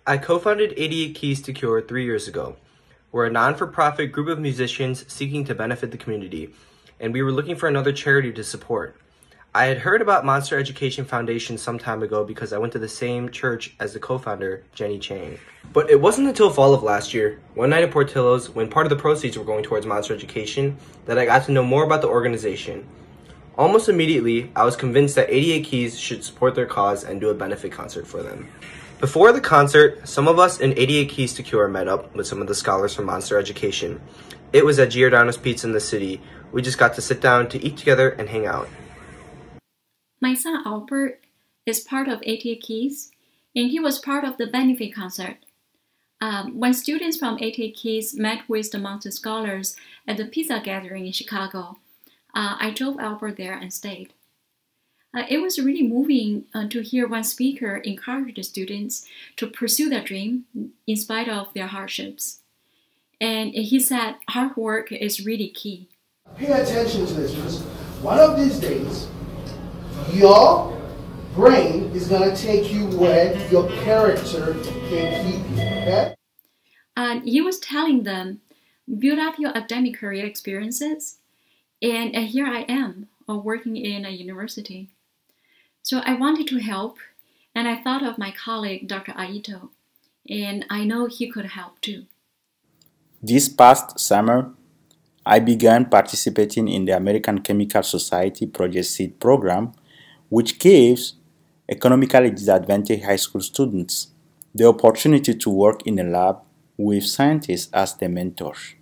I co-founded 88 Keys to Cure 3 years ago. We're a non-for-profit group of musicians seeking to benefit the community, and we were looking for another charity to support. I had heard about Monster Education Foundation some time ago because I went to the same church as the co-founder, Jenny Chang. But it wasn't until fall of last year, one night at Portillo's, when part of the proceeds were going towards Monster Education, that I got to know more about the organization. Almost immediately, I was convinced that 88 Keys should support their cause and do a benefit concert for them. Before the concert, some of us in 88 Keys to Cure met up with some of the scholars from Monster Education. It was at Giordano's Pizza in the city. We just got to sit down to eat together and hang out. My son Albert is part of 88 Keys, and he was part of the benefit concert. When students from 88 Keys met with the Monster Scholars at the pizza gathering in Chicago, I drove Albert there and stayed. It was really moving to hear one speaker encourage the students to pursue their dream in spite of their hardships. And he said hard work is really key. Pay attention to this, because one of these days, your brain is going to take you where your character can keep you, okay? And he was telling them, build up your academic career experiences, and here I am, working in a university. So I wanted to help, and I thought of my colleague, Dr. Aito, and I know he could help too. This past summer, I began participating in the American Chemical Society Project Seed program, which gives economically disadvantaged high school students the opportunity to work in a lab with scientists as their mentors.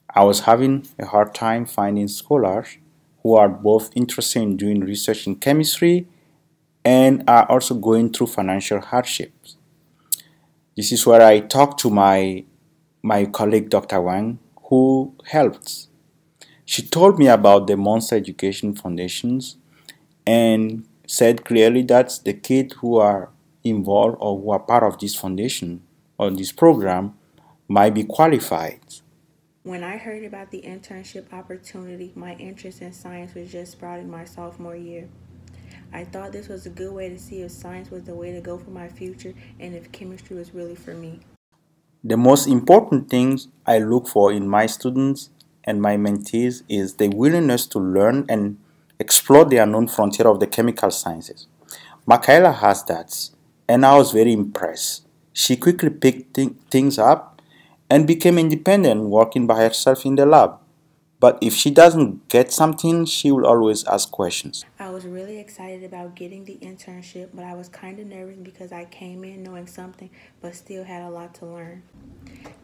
I was having a hard time finding scholars who are both interested in doing research in chemistry and are also going through financial hardships. This is where I talked to my colleague Dr. Wang, who helped. She told me about the Monster Education Foundations and said clearly that the kids who are involved or who are part of this foundation or this program might be qualified. When I heard about the internship opportunity, my interest in science was just sprouting my sophomore year. I thought this was a good way to see if science was the way to go for my future and if chemistry was really for me. The most important things I look for in my students and my mentees is the willingness to learn and explore the unknown frontier of the chemical sciences. Michaela has that, and I was very impressed. She quickly picked things up and became independent, working by herself in the lab. But if she doesn't get something, she will always ask questions. I was really excited about getting the internship, but I was kind of nervous because I came in knowing something, but still had a lot to learn.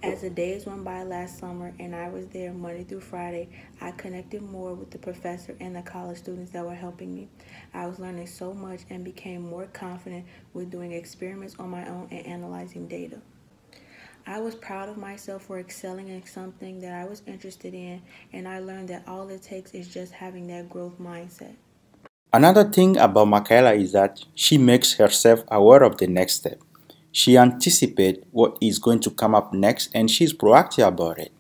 As the days went by last summer and I was there Monday through Friday, I connected more with the professor and the college students that were helping me. I was learning so much and became more confident with doing experiments on my own and analyzing data. I was proud of myself for excelling in something that I was interested in, and I learned that all it takes is just having that growth mindset. Another thing about Michaela is that she makes herself aware of the next step. She anticipates what is going to come up next and she's proactive about it.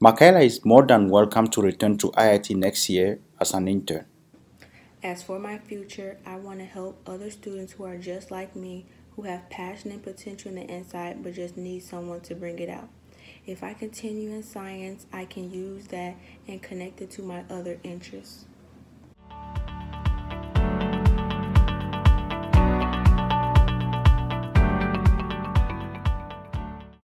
Michaela is more than welcome to return to IIT next year as an intern. As for my future, I want to help other students who are just like me, who have passion and potential on the inside but just need someone to bring it out. If I continue in science, I can use that and connect it to my other interests.